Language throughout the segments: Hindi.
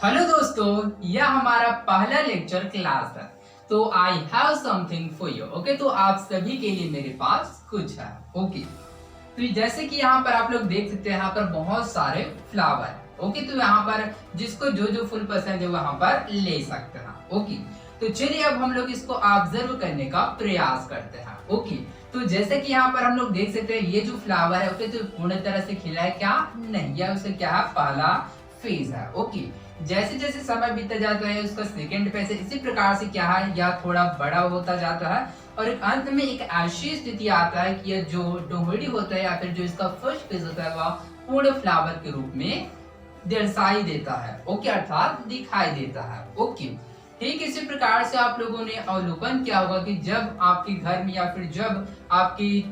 हेलो दोस्तों, यह हमारा पहला लेक्चर क्लास है। तो I have something for you. Okay, तो आप सभी के लिए मेरे पास कुछ है। ओके, तो जैसे कि यहाँ पर आप लोग देख सकते हैं, यहाँ पर बहुत सारे फ्लावर है। ओके, तो यहाँ पर जिसको जो जो फूल पसंद है वहां पर ले सकते हैं। ओके, तो चलिए अब हम लोग इसको ऑब्जर्व करने का प्रयास करते हैं। ओके, तो जैसे कि यहाँ पर हम लोग देख सकते हैं, ये जो फ्लावर है ओके, तो पूर्ण तरह से खिला है क्या? नहीं, यह उसे क्या है? पहला फेज है। ओके, जैसे जैसे समय बीतता जाता है उसका सेकंड फेज है, इसी प्रकार से क्या है, या थोड़ा बड़ा होता जाता है और एक अंत में एक ऐसी स्थिति आता है कि यह जो डोहड़ी होता है या फिर जो इसका फर्स्ट फेज होता है वह पूर्ण फ्लावर के रूप में दर्शाई देता है। ओके, अर्थात दिखाई देता है। ओके, ठीक इसी प्रकार से आप लोगों ने अवलोकन किया होगा कि जब आपके घर में या फिर जब आपके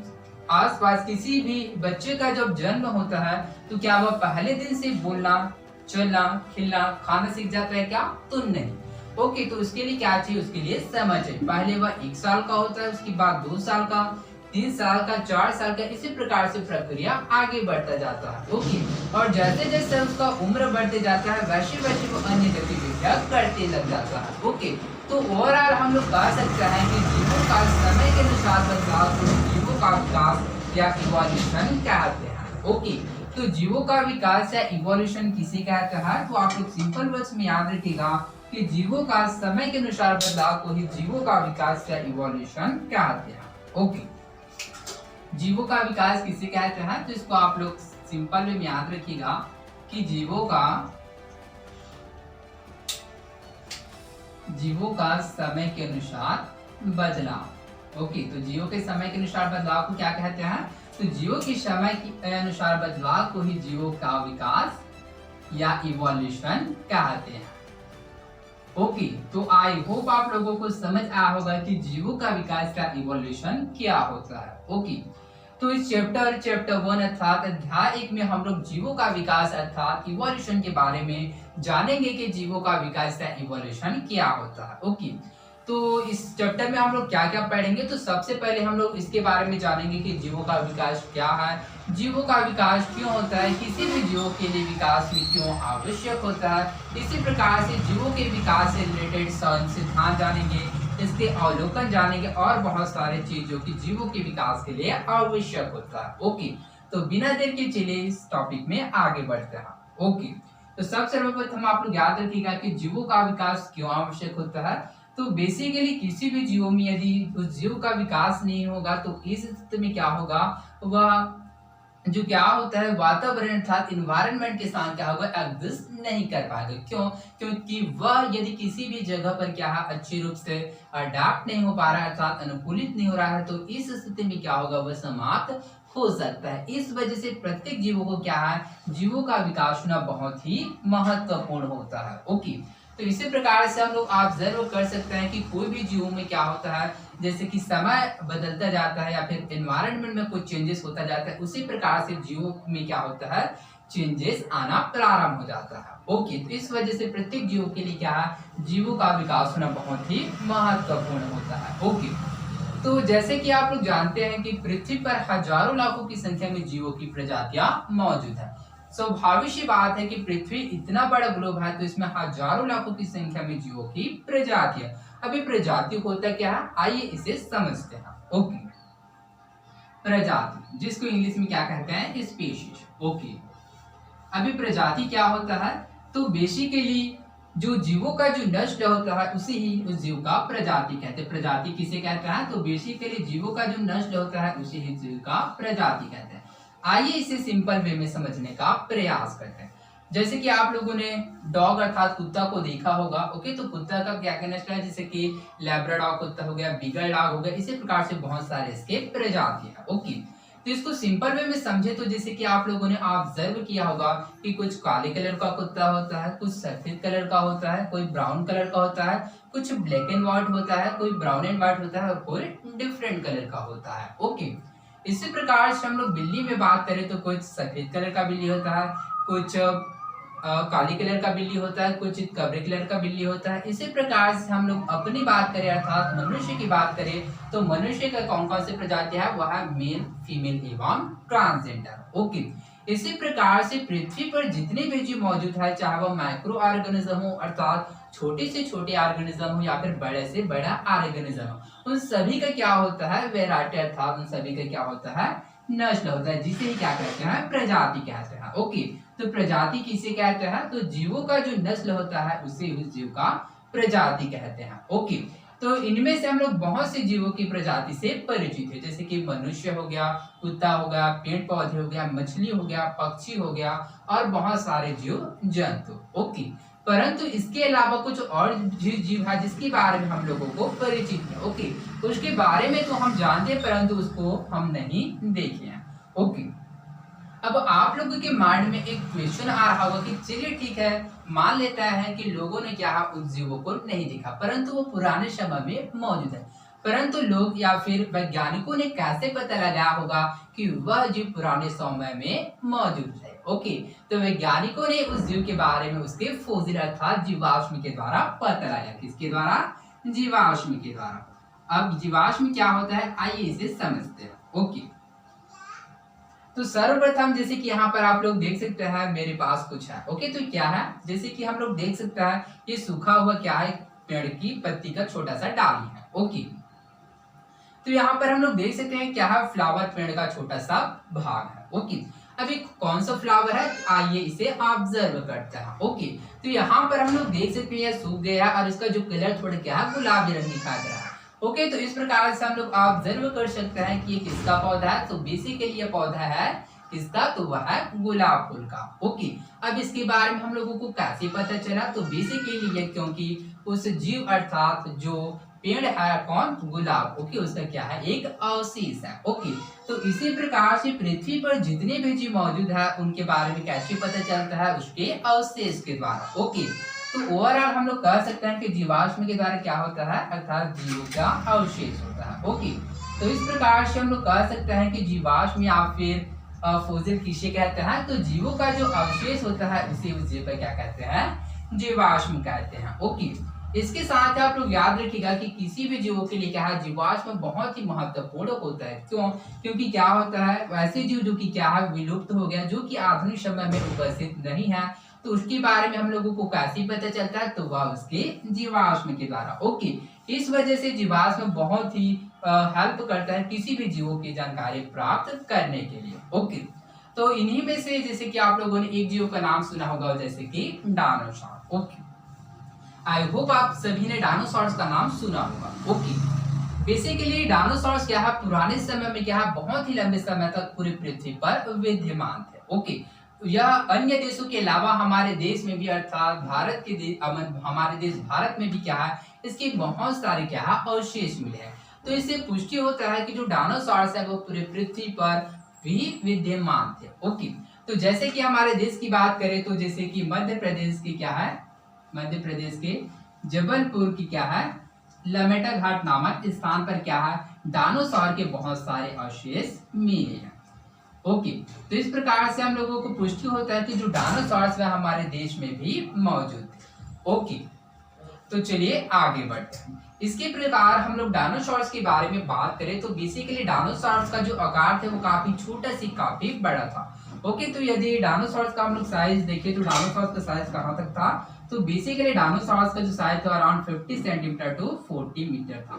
आसपास किसी भी बच्चे का जब जन्म होता है तो क्या वह पहले दिन से बोलना, चलना, खिलना, खाना सीख जाता है क्या? तो नहीं। ओके, तो उसके लिए क्या चाहिए? उसके लिए समय चाहिए। पहले वह 1 साल का होता है, उसके बाद 2 साल का, 3 साल का, 4 साल का, इसी प्रकार से प्रक्रिया आगे बढ़ता जाता है। ओके, और जैसे जैसे उसका उम्र बढ़ते जाता है वैसे वैसे वो अन्य गतिविधियां करते लग जाता है। ओके, तो ओवरऑल हम लोग कह सकते हैं कि जीवों का समय के अनुसार बदलाव को जीवों का विकास या इवोल्यूशन कहते हैं। ओके, तो जीवों का विकास या इवोल्यूशन किसे कहते हैं? तो आप लोग सिंपल वर्ड्स में याद रखिएगा कि जीवों का समय के अनुसार बदलाव को ही जीवों का विकास या इवोल्यूशन कहते हैं। ओके, जीवों का विकास किसे कहते हैं? तो इसको आप लोग सिंपल में याद रखिएगा कि जीवों का समय के अनुसार बदलाव। ओके, तो जीवों के समय के अनुसार बदलाव को क्या कहते हैं? तो जीवों के समय के अनुसार बदलाव को ही जीवों का विकास या इवोल्यूशन कहते हैं। ओके, तो आई होप आप लोगों को समझ आया होगा कि जीवों का विकास या इवोल्यूशन क्या होता है। ओके, तो इस चैप्टर 1 अर्थात अध्याय 1 में हम लोग जीवों का विकास अर्थात इवोल्यूशन के बारे में जानेंगे कि जीवों का विकास या इवोल्यूशन क्या होता है। ओके, तो इस चैप्टर में हम लोग क्या क्या पढ़ेंगे? तो सबसे पहले हम लोग इसके बारे में जानेंगे कि जीवों का विकास क्या है, जीवों का विकास क्यों होता है, किसी भी जीवों के लिए विकास में क्यों आवश्यक होता है। इसी प्रकार से जीवों के विकास से रिलेटेड सिद्धांत जानेंगे, इसके अवलोकन जानेंगे और बहुत सारे चीज जो कि जीवों के विकास के लिए आवश्यक होता है। ओके, तो बिना देर के चलिए इस टॉपिक में आगे बढ़ते हैं। ओके, तो सबसे सर्वप्रथम आप लोग याद रखिएगा कि जीवों का विकास क्यों आवश्यक होता है। तो बेसिकली किसी भी जीवों में यदि उस जीव का विकास नहीं होगा तो इस स्थिति में क्या होगा, वह जो क्या होता है वातावरण अर्थात इन्वायरमेंट के साथ क्या होगा, एग्जिस्ट नहीं कर पाएगा। क्यों? क्योंकि वह यदि किसी भी जगह पर क्या है अच्छे रूप से अडाप्ट नहीं हो पा रहा है अर्थात अनुकूलित नहीं हो रहा है तो इस स्थिति में क्या होगा, वह समाप्त हो सकता है। इस वजह से प्रत्येक जीवों को क्या है, जीवों का विकास होना बहुत ही महत्वपूर्ण होता है। ओके, तो इसी प्रकार से हम लोग ऑब्जर्व कर सकते हैं कि कोई भी जीवों में क्या होता है, जैसे कि समय बदलता जाता है या फिर एनवायरनमेंट में कुछ चेंजेस होता जाता है, उसी प्रकार से जीवों में क्या होता है, चेंजेस आना प्रारंभ हो जाता है। ओके, तो इस वजह से प्रत्येक जीवों के लिए क्या है, जीवों का विकास होना बहुत ही महत्वपूर्ण होता है। ओके, तो जैसे कि आप लोग जानते हैं कि पृथ्वी पर हजारों लाखों की संख्या में जीवों की प्रजातियां मौजूद है। स्वाभाविक सी बात है कि पृथ्वी इतना बड़ा ग्लोब है तो इसमें हजारों लाखों की संख्या में जीवों की प्रजाति है। अभी प्रजाति होता क्या है, आइए इसे समझते हैं। ओके, प्रजाति जिसको इंग्लिश में क्या कहते हैं, स्पीशीज। ओके, अभी प्रजाति क्या होता है, तो बेसिकली जो जीवों का जो नष्ट होता है उसे ही उस जीव का प्रजाति कहते हैं। प्रजाति किसे कहते हैं, तो बेसिकली जीवों का जो नष्ट होता है उसे ही जीव का प्रजाति कहते हैं। आइए इसे सिंपल वे में समझने का प्रयास करते हैं। जैसे कि आप लोगों ने डॉग अर्थात कुत्ता को देखा होगा। ओके, तो कुत्ता का क्या क्या नस्ल है, जैसे कि लैब्राडॉग कुत्ता हो गया, बीगल डॉग हो गया, इसी प्रकार से बहुत सारे इसके प्रजाति है। ओके, तो इसको सिंपल वे में समझे तो जैसे कि आप लोगों ने ऑब्जर्व किया होगा कि कुछ काले कलर का कुत्ता होता है, कुछ सफेद कलर का होता है, कोई ब्राउन कलर का होता है, कुछ ब्लैक एंड व्हाइट होता है, कोई ब्राउन एंड व्हाइट होता है और कोई डिफरेंट कलर का होता है। ओके, इसी प्रकार से हम लोग बिल्ली में बात करें तो कुछ सफेद कलर का बिल्ली होता है, कुछ काली कलर का बिल्ली होता है, कुछ कबरे कलर का बिल्ली होता है। इसी प्रकार से हम लोग अपनी बात करें अर्थात मनुष्य की बात करें तो मनुष्य का कौन कौन से प्रजाति है, वह है मेल, फीमेल एवं ट्रांसजेंडर। ओके, इसी प्रकार से पृथ्वी पर जितने भी जीव मौजूद है, चाहे वो माइक्रो ऑर्गेनिज्म हो अर्थात छोटे से छोटे ऑर्गेनिज्म हो या फिर बड़े से बड़ा ऑर्गेनिज्म हो, उन सभी का क्या होता है, वैरायटी अर्थात उन सभी का क्या होता है, नस्ल होता है, जिसे क्या कहते हैं, प्रजाति कहते हैं। ओके, तो प्रजाति किसे कहते हैं, तो जीवों का जो नस्ल होता है उसे उस जीव का प्रजाति कहते हैं। ओके, तो इनमें से हम लोग बहुत से जीवों की प्रजाति से परिचित है, जैसे कि मनुष्य हो गया, कुत्ता हो गया, पेड़ पौधे हो गया, मछली हो गया, पक्षी हो गया और बहुत सारे जीव जंतु। ओके, परंतु इसके अलावा कुछ और जीव है जिसके बारे में हम लोगों को परिचित है। ओके, उसके बारे में तो हम जानते हैं परंतु उसको हम नहीं देखे हैं। ओके, अब आप लोगों के माइंड में एक क्वेश्चन आ रहा होगा कि चलिए ठीक है, मान लेता है कि लोगों ने क्या उन जीवों को नहीं देखा परंतु वो पुराने समय में मौजूद है, परंतु लोग या फिर वैज्ञानिकों ने कैसे पता लगाया होगा कि वह जीव पुराने समय में मौजूद है। ओके, तो वैज्ञानिकों ने उस जीव के बारे में उसके फोसिल अर्थात जीवाश्म के द्वारा पता लगाया। किसके द्वारा, जीवाश्म के द्वारा। अब जीवाश्म क्या होता है, आइए इसे समझते हैं। ओके, तो सर्वप्रथम जैसे कि यहाँ पर आप लोग देख सकते हैं मेरे पास कुछ है। ओके, तो क्या है, जैसे कि हम लोग देख सकते हैं ये सूखा हुआ क्या है, पेड़ की पत्ती का छोटा सा डाली है। ओके, तो यहाँ पर हम लोग देख सकते हैं क्या है, फ्लावर पेड़ का छोटा सा भाग है। ओके, अभी कौन सा फ्लावर है, आइए इसे ऑब्जर्व करते हैं। ओके, तो यहाँ पर हम लोग देख सकते हैं सूख गया है और इसका जो कलर थोड़ा क्या है, गुलाबी रंग दिखाई दे रहा है। ओके, तो इस प्रकार से हम लोग ऑब्जर्व कर सकते हैं कि ये किसका पौधा है, तो बेसिकली ये पौधा है किसका, तो वह है गुलाब फूल का। ओके, अब इसके बारे में हम लोगों को कैसे पता चला, तो बेसिकली ये क्योंकि उस जीव अर्थात जो पेड़ है कौन, गुलाब, ओके, उसका क्या है, एक अवशेष है। ओके, तो इसी प्रकार से पृथ्वी पर जितने भी जीव मौजूद है उनके बारे में कैसे पता चलता है, उसके अवशेष के द्वारा। ओके, तो ओवरऑल हम लोग कह सकते हैं कि जीवाश्म के द्वारा क्या होता है, अर्थात जीवों का अवशेष होता है। ओके, तो इस प्रकार से हम लोग कह सकते हैं कि जीवाश्म या फिर फोसिल किसे कहते हैं, तो जीवों का जो अवशेष होता है उसे उस जीव का क्या कहते हैं, जीवाश्म कहते हैं। ओके, इसके साथ आप लोग याद रखिएगा कि किसी भी जीवों के लिए क्या है, जीवाश्म बहुत ही महत्वपूर्ण होता है। क्यों, क्योंकि क्या होता है, वैसे जीव जो कि क्या है, विलुप्त हो गया, जो कि आधुनिक समय में उपस्थित नहीं है, तो उसके बारे में हम लोगों को कैसे पता चलता है, तो वह उसके जीवाश्म के द्वारा। ओके, इस वजह से जीवाश्म बहुत ही हेल्प करता है किसी भी जीवों की जानकारी प्राप्त करने के लिए। ओके, तो इन्हीं में से जैसे कि आप लोगों ने एक जीव का नाम सुना होगा जैसे कि डायनासोर। ओके, आई होप आप सभी ने डायनासोर्स का नाम सुना होगा। ओके, बेसिकली डायनासोर्स क्या है, पुराने समय में क्या है, बहुत ही लंबे समय तक पूरी पृथ्वी पर विद्यमान थे। ओके, यह अन्य देशों के अलावा हमारे देश में भी अर्थात भारत के हमारे देश भारत में भी क्या है, इसके बहुत सारे क्या है, अवशेष मिले हैं। तो इससे पुष्टि होता है कि जो डायनासोर्स है वो पूरी पृथ्वी पर भी विद्यमान थे। ओके, तो जैसे कि हमारे देश की बात करें तो जैसे कि मध्य प्रदेश की क्या है, मध्य प्रदेश के जबलपुर की क्या है, लमेटा घाट नामक स्थान पर क्या है, डायनासोर के बहुत सारे अवशेष मिले हैं। ओके, तो इस प्रकार से हम लोगों को पुष्टि होता है कि जो डायनासोर्स है हमारे देश में भी मौजूद थे। ओके, तो चलिए आगे बढ़ते हैं। इसके प्रकार हम लोग डायनासोर्स के बारे में बात करें तो बेसिकली डायनासोर्स का जो आकार था वो काफी छोटा सी काफी बड़ा था। ओके, तो यदि डायनासोर्स का हम लोग साइज देखें तो डायनासोर्स का साइज कहाँ तक था, तो बेसिकली डायनासोर्स का जो साइज था अराउंड 50 सेंटीमीटर टू 40 मीटर था।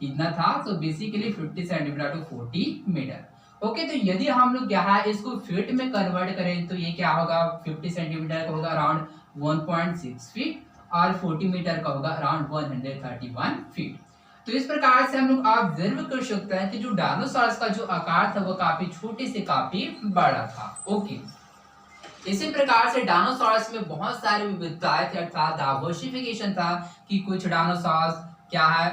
कितना था, तो basically 50 centimetre to 40 metre. Okay, तो यदि हम लोग क्या है इसको फीट में कन्वर्ट करें तो ये क्या होगा, 50 सेंटीमीटर का होगा अराउंड 1.6 फीट और 40 मीटर का होगा अराउंड 131 फीट। तो इस प्रकार से हम लोग ऑब्जर्व कर सकते हैं कि जो डायनासोर्स का जो आकार था वो काफी छोटे से काफी बड़ा था। ओके, इसी प्रकार से डायनासोर्स में बहुत सारी विविधताएं थी अर्थात डाइवर्सिफिकेशन था कि कुछ डायनासोर्स क्या है,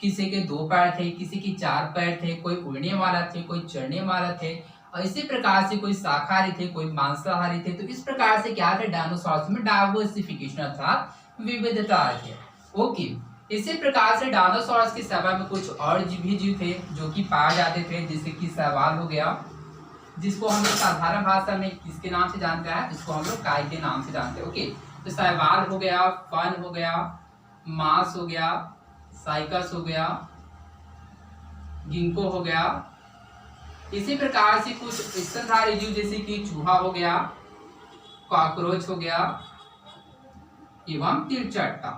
किसी के 2 पैर थे, किसी के 4 पैर थे, कोई उड़ने वाला थे, कोई चढ़ने वाला थे, और इसी प्रकार से कोई शाकाहारी थे, कोई मांसाहारी थे। तो इस प्रकार से क्या थे, डायनासोर्स में डाइवर्सिफिकेशन अर्थात विविधता थे। ओके, इसी प्रकार से डायनासोर्स के समय में कुछ और भी जीव थे जो कि पाए जाते थे, जैसे कि शैवाल हो गया, जिसको हम लोग साधारण भाषा में किसके नाम से जानते हैं, इसको हम लोग काय के नाम से जानते हैं। ओके, तो शैवाल हो गया, फन हो गया, मांस हो गया, साइकस हो गया, गिंको हो गया, इसी प्रकार से कुछ स्तनधारी जीव जैसे कि चूहा हो गया, कॉकरोच हो गया एवं तिलचट्टा।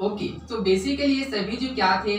ओके, तो बेसिकली ये सभी जो क्या थे,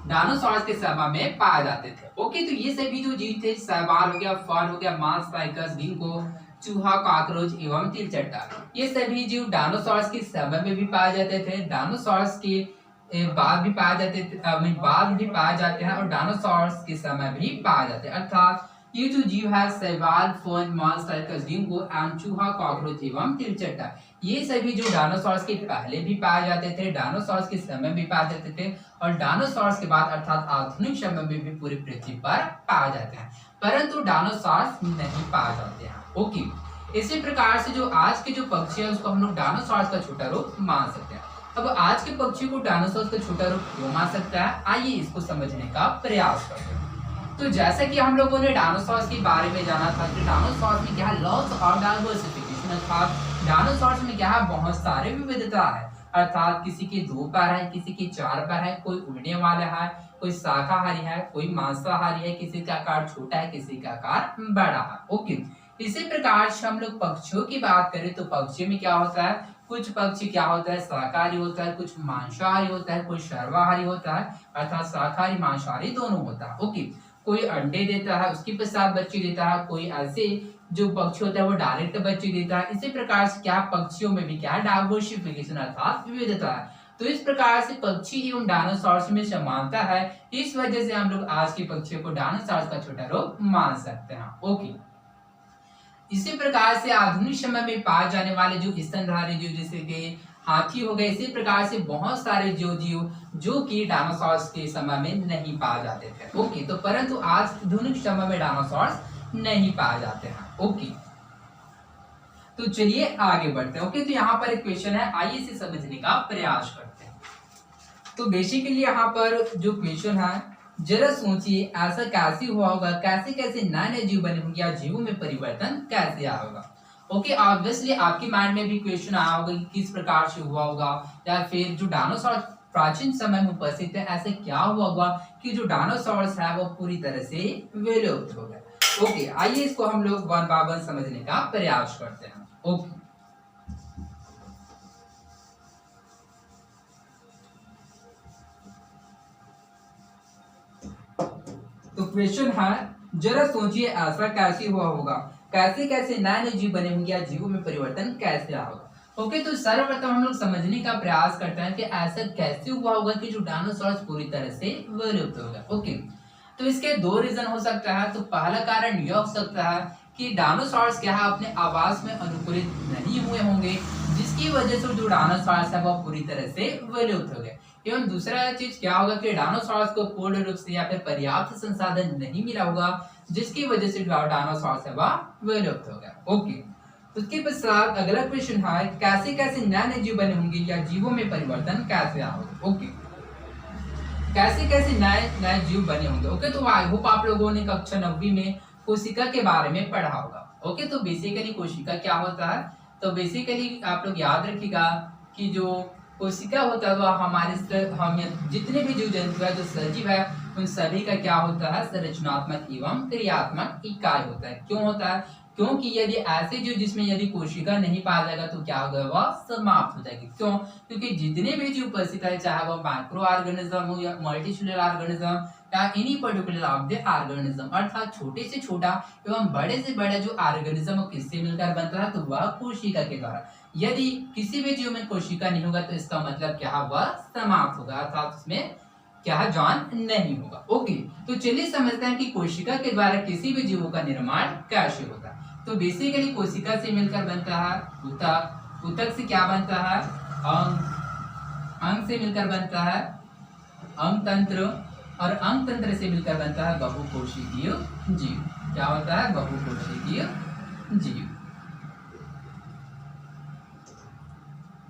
डायनासोरस के समय में पाए जाते थे। ओके, तो ये सभी जो जीव थे, शैवाल हो गया, फर्न हो गया, मांस लाइकस, डिंगो, चूहा, कॉकरोच एवं तिलचट्टा, ये सभी जीव डायनासोरस के समय में भी पाए जाते थे, डायनासोरस के बाद भी पाए जाते थे, बाद भी पाए जाते हैं और डायनासोरस के समय भी पाए जाते हैं। अर्थात ये जो जीव है, शैवाल, फर्न, मांस लाइकस, डिंगो एंड चूहा, कॉकरोच एवं तिलचट्टा, ये सभी जो डायनासोरस के पहले भी पाए जाते थे, डायनासोरस के समय भी पाए जाते थे और डायनासोरस के बाद अर्थात आधुनिक समय में भी पूरी पृथ्वी पर पाए जाते हैं, परंतु डायनासोरस नहीं पाए जाते हैं। ओके, इसी प्रकार से जो आज के जो पक्षी है उसको हम लोग डायनासोरस का छोटा रूप मान सकते हैं। अब आज के पक्षी को डायनासोरस का छोटा रूप क्यों मान सकता है, आइए इसको समझने का प्रयास करते हैं। तो जैसा कि हम लोगों ने डायनासोरस के बारे में जाना था कि डायनासोरस में क्या है, लॉस ऑफ डाइवर्सिफिकेशन, अर्थात डायनासोरस में क्या है, बहुत सारे विविधता है, अर्थात किसी के 2 पैर है, किसी के 4 पैर है, कोई उड़ने वाला है, कोई शाकाहारी है, कोई मांसाहारी है, किसी का आकार छोटा है, किसी का आकार बड़ा है। ओके, इसी प्रकार से हम लोग पक्षियों की बात करें तो पक्षियों में क्या होता है, कुछ पक्षी क्या होता है, शाकाहारी होता है, कुछ मांसाहारी होता है, कुछ सर्वाहारी होता है, अर्थात शाकाहारी मांसाहारी दोनों होता है। ओके, कोई अंडे देता है, उसके पश्चात बच्चे देता है, कोई ऐसे जो पक्षी होता है वो डायरेक्ट बच्चे देता है। इसी प्रकार से क्या पक्षियों में भी क्या है, डाइवर्सिफिकेशन अर्थात विविधता है। तो इस प्रकार से पक्षी एवं डायनासोरस में समानता है, इस वजह से हम लोग आज के पक्षियों को डायनासोरस का छोटा रूप मान सकते हैं। ओके, इसी प्रकार से आधुनिक समय में पाए जाने वाले जो स्तनधारी जीव जैसे कि हाथी हो गए, इसी प्रकार से बहुत सारे जो जीव जो कि डायनासोरस के समय में नहीं पाए जाते थे। ओके, तो परंतु आज आधुनिक समय में डायनासोरस नहीं पाए जाते हैं। ओके, तो चलिए आगे बढ़ते हैं। ओके, तो यहाँ पर एक क्वेश्चन है, आइए इसे समझने का प्रयास करते हैं। तो बेसिकली यहाँ पर जो क्वेश्चन है, जरा सोचिए ऐसा कैसे हुआ होगा, कैसे कैसे नए नए जीव बने होंगे या जीवों में परिवर्तन कैसे आया होगा। ओके, ऑब्वियसली आपके माइंड में भी क्वेश्चन आया होगा कि किस प्रकार से हुआ होगा, या फिर जो डायनासोर प्राचीन समय में उपस्थित है ऐसे क्या हुआ होगा कि जो डायनासोरस है वो पूरी तरह से विलुप्त हो गए। ओके, आइए इसको हम लोग वन बाय वन समझने का प्रयास करते हैं। ओके, तो क्वेश्चन है, जरा सोचिए ऐसा कैसे हुआ होगा, कैसे कैसे नए नए जीव बने होंगे या जीवों में परिवर्तन कैसे आया होगा। ओके, तो सर्वप्रथम हम लोग समझने का प्रयास करते हैं कि ऐसा कैसे हुआ होगा कि जो डायनासोरस पूरी तरह से विलुप्त हो गया। ओके, तो इसके 2 रीजन हो सकता है। तो पहला कारण यह हो सकता है कि डायनासोरस क्या है, अपने आवास में अनुकूलित नहीं हुए होंगे, जिसकी वजह से जो डायनासोरस है वह पूरी तरह से विलुप्त हो गए। एवं दूसरा चीज क्या होगा कि डायनासोरस को पूर्ण रूप से या फिर पर्याप्त संसाधन नहीं मिला होगा, जिसकी वजह से डायनासोरस है वह विलुप्त हो गया। ओके, उसके पश्चात अगला क्वेश्चन है, कैसे कैसे नए नए जीव बने होंगे या जीवों में परिवर्तन कैसे आया होगा। ओके, कैसे कैसे नए नए जीव बने होंगे। ओके, तो आई होप आप लोगों ने कक्षा 9वीं में कोशिका के बारे में पढ़ा होगा। ओके, तो बेसिकली कोशिका क्या होता है, तो बेसिकली आप लोग याद रखिएगा कि जो कोशिका होता है वह हमारे हम जितने भी जीव जंतु है जो सजीव है उन सभी का क्या होता है, संरचनात्मक एवं क्रियात्मक इकाई होता है। क्यों होता है, क्योंकि यदि ऐसे जीव जिसमें यदि कोशिका नहीं पाया जाएगा तो क्या होगा, वह समाप्त हो जाएगी। क्यों, क्योंकि जितने भी जीव उपस्थित है, चाहे वह माइक्रो ऑर्गेनिज्म हो या मल्टीसेलुलर ऑर्गेनिज्म या any particular of the organism, अर्थात छोटे से छोटा एवं बड़े से बड़ा जो ऑर्गेनिज्म किससे मिलकर बनता है, तो वह कोशिका के द्वारा। यदि किसी भी जीव में कोशिका नहीं होगा तो इसका मतलब क्या है, वह समाप्त होगा, अर्थात उसमें क्या है, जान नहीं होगा। ओके, तो चलिए समझते हैं कि कोशिका के द्वारा किसी भी जीवों का निर्माण कैसे होता है। तो बेसिकली कोशिका से मिलकर बनता है ऊतक, ऊतक से क्या बनता है, अंग, अंग से मिलकर बनता है अंग तंत्र, और अंग तंत्र से मिलकर बनता है बहुकोशिकीय जीव। क्या होता है, बहुकोशिकीय जीव।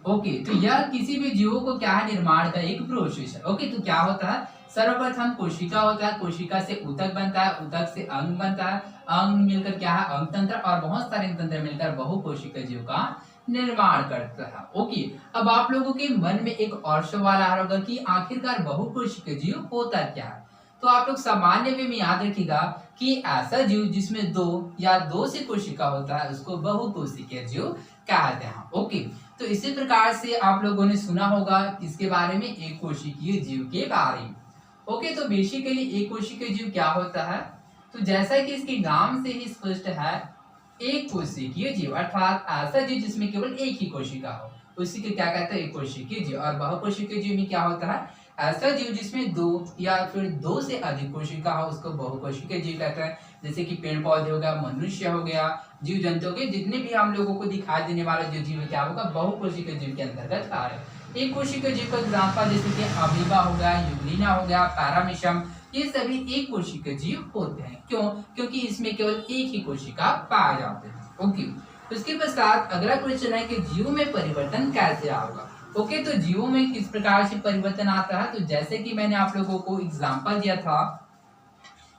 ओके, तो यह किसी भी जीवों को क्या है, निर्माण का एक प्रोसेस है। ओके, तो क्या होता है, सर्वप्रथम कोशिका होता है, कोशिका से ऊतक बनता है, ऊतक से अंग बनता है, अंग मिलकर क्या है, अंग तंत्र, और बहुत सारे तंत्र मिलकर बहुकोशिकीय जीव का निर्माण करता है। ओके, अब आप लोगों के मन में एक और सवाल आ रहा होगा कि आखिरकार बहुकोशिकीय जीव होता क्या है। तो आप लोग सामान्य वे में याद रखिएगा कि ऐसा जीव जिसमें दो या दो से कोशिका होता है उसको बहुकोशिकीय जीव कहते हैं। ओके, तो इसी प्रकार से आप लोगों ने सुना होगा किसके बारे में, एक कोशिकीय जीव के बारे में। ओके, तो बेसिकली एक कोशिकीय जीव क्या होता है, तो जैसा कि इसके नाम से ही स्पष्ट है, एक कोशिकीय जीव अर्थात ऐसा जीव जिसमें केवल एक ही कोशिका हो उसी को क्या कहते हैं, एक कोशिकीय जीव। और बहुकोशिकीय जीव में क्या होता है, ऐसा जीव जिसमें दो या फिर दो से अधिक कोशिका हो उसको बहुकोशिकीय जीव कहते हैं। जैसे कि पेड़ पौधे हो गया, मनुष्य हो गया, जीव जंतु हो गए, जितने भी हम लोगों को दिखाई देने वाला जो जीव क्या होगा, बहुकोशिकीय जीव के अंतर्गत आ रहे हैं। एक कोशिकीय जीव का एग्जाम्पल जैसे कि अमीबा हो गया, यूग्लिना हो गया, पैरामीशियम, ये सभी एक कोशिकीय जीव होते हैं। क्यों? क्योंकि इसमें केवल एक ही कोशिका पाए जाते हैं। ओके, उसके पश्चात अगला क्वेश्चन है कि जीव में परिवर्तन कैसे आएगा। ओके, तो जीवों में किस प्रकार से परिवर्तन आता है, तो जैसे कि मैंने आप लोगों को एग्जांपल दिया था,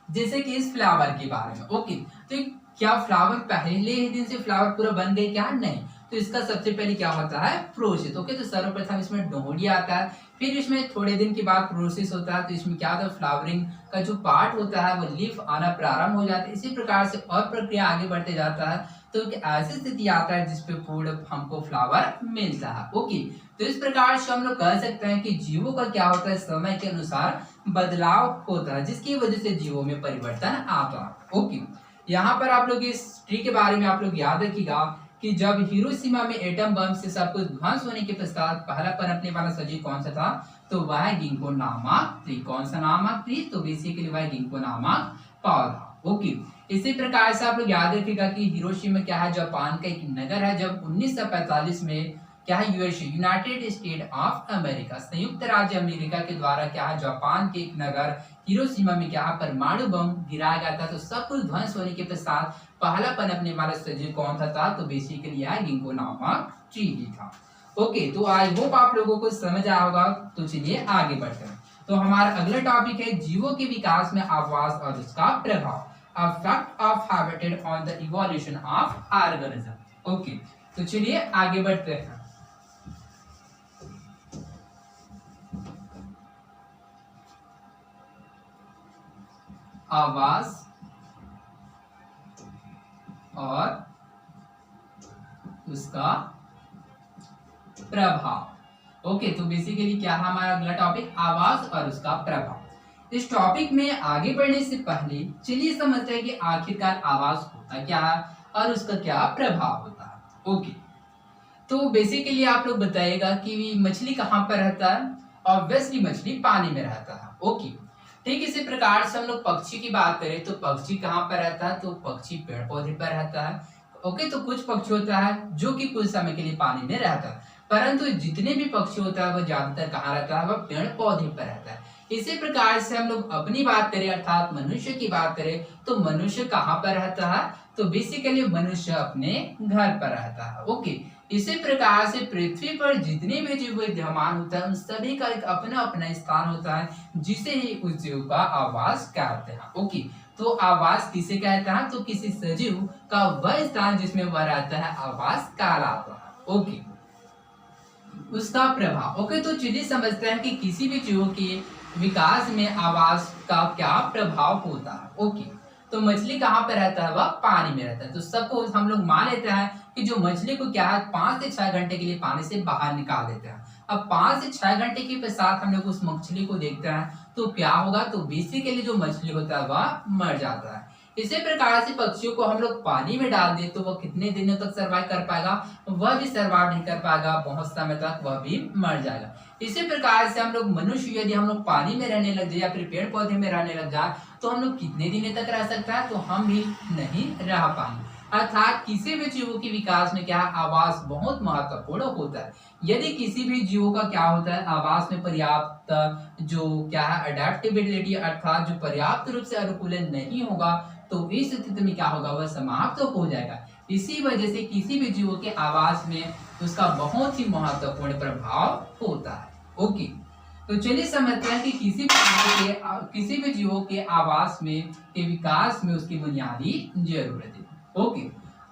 जैसे कि इस फ्लावर के बारे में। ओके, तो क्या फ्लावर पहले ही दिन से फ्लावर पूरा बन गए क्या? नहीं, तो इसका सबसे पहले क्या होता है, प्रोसेस। ओके, तो सर्वप्रथम इसमें डोहली आता है, फिर इसमें थोड़े दिन के बाद प्रोसेस होता है, तो इसमें क्या होता है, फ्लावरिंग का जो पार्ट होता है वो लीफ आना प्रारंभ हो जाता है। इसी प्रकार से और प्रक्रिया आगे बढ़ते जाता है, तो ऐसी स्थिति आता है जिसपे पूर्ण हमको फ्लावर मिलता है। ओके, तो इस प्रकार से हम लोग कह सकते हैं कि जीवों का क्या होता है, समय के अनुसार बदलाव होता है, जिसकी वजह से जीवों में परिवर्तन आता है। ओके, यहाँ पर आप लोग इस ट्री के बारे में आप लोग याद रखिएगा कि जब हिरोशिमा में एटम बम से सब कुछ ध्वंस होने के पश्चात पहला पनपने वाला सजीव कौन सा था, तो वह गिंको नामक ट्री। कौन सा नामक ट्री, तो बेसिकली वह गिंको नामक पौधा। ओके, इसी प्रकार से आप लोग याद रखिएगा कि हिरोशिमा क्या है, जापान का एक नगर है। जब 1945 में क्या है, USA United state of America, संयुक्त राज्य अमेरिका के द्वारा क्या है, जापान के एक नगर हिरोशिमा में क्या है, परमाणु बम गिराया गया था। तो सब कुछ ध्वंस होने के पश्चात पहला पनपने वाला सजीव कौन सा था, तो बेसिकली यह गिंको नामक ट्री ही था। ओके, तो आई होप आप लोगों को समझ आया होगा। तो चलिए आगे बढ़ते हैं। तो हमारा अगला टॉपिक है जीवों के विकास में आवास और उसका प्रभाव, effect of habitat on the evolution of organism। Okay, तो चलिए आगे बढ़ते हैं। आवास और उसका प्रभाव। ओके, तो बेसिकली क्या है हमारा अगला टॉपिक, आवास और उसका प्रभाव। इस टॉपिक में आगे बढ़ने से पहले चलिए समझते हैं कि आखिरकार आवास होता क्या है और उसका क्या प्रभाव होता है। ओके, तो बेसिकली आप लोग बताइएगा कि मछली कहाँ पर रहता है, ऑब्वियसली मछली पानी में रहता है। ओके, ठीक इसी प्रकार से हम लोग पक्षी की बात करें तो पक्षी कहाँ पर रहता है, तो पक्षी पेड़ पौधे पर रहता है। ओके, तो कुछ पक्षी होता है जो कि कुछ समय के लिए पानी में रहता है, परंतु जितने भी पक्षी होता है वह ज्यादातर कहाँ रहता है, वह पेड़ पौधे पर रहता है। इसी प्रकार से हम लोग अपनी बात करें अर्थात मनुष्य की बात करें तो मनुष्य कहाँ पर रहता है, तो बेसिकली मनुष्य अपने घर पर रहता है। ओके, इसी प्रकार से पृथ्वी पर जितने भी जीव विद्यमान होता है उन सभी का एक अपना अपना स्थान होता है जिसे ही उस जीव का आवास कहते हैं। ओके, तो आवास किसे कहते हैं, तो किसी सजीव का वह स्थान जिसमें वह रहता है आवास कहलाता है। ओके, उसका प्रभाव। ओके, तो चलिए समझते हैं कि किसी भी जीव के विकास में आवास का क्या प्रभाव होता है। ओके, तो मछली कहाँ पे रहता है, वह पानी में रहता है। तो सबको हम लोग मान लेते हैं कि जो मछली को क्या है 5 से 6 घंटे के लिए पानी से बाहर निकाल देते हैं। अब 5 से 6 घंटे के पश्चात हम लोग उस मछली को देखते हैं तो क्या होगा, तो बेसिकली जो मछली होता है वह मर जाता है। इसी प्रकार से पक्षियों को हम लोग पानी में डाल दे तो वह कितने दिनों तक सर्वाइव कर पाएगा, वह भी सर्वाइव नहीं कर पाएगा, बहुत समय तक वह भी मर जाएगा। इसी प्रकार से हम लोग मनुष्य यदि हम लोग पानी में रहने लग जाए या फिर पेड़ पौधे में रहने लग जाए तो हम लोग कितने दिनों तक रह सकता है, तो हम भी नहीं रह पाएंगे। अर्थात किसी भी जीवों के विकास में क्या आवास बहुत महत्वपूर्ण होता है। यदि किसी भी जीवों का क्या होता है आवास में पर्याप्त जो क्या है अडेप्टेबिलिटी अर्थात जो पर्याप्त रूप से अनुकूलन नहीं होगा तो इस स्थिति में क्या होगा, वह समाप्त हो जाएगा। इसी वजह से किसी भी जीवों के आवास में उसका बहुत ही महत्वपूर्ण प्रभाव होता है। ओके, तो चलिए समझते हैं कि किसी भी जीवों के आवास में के विकास में उसकी बुनियादी जरूरत है। ओके,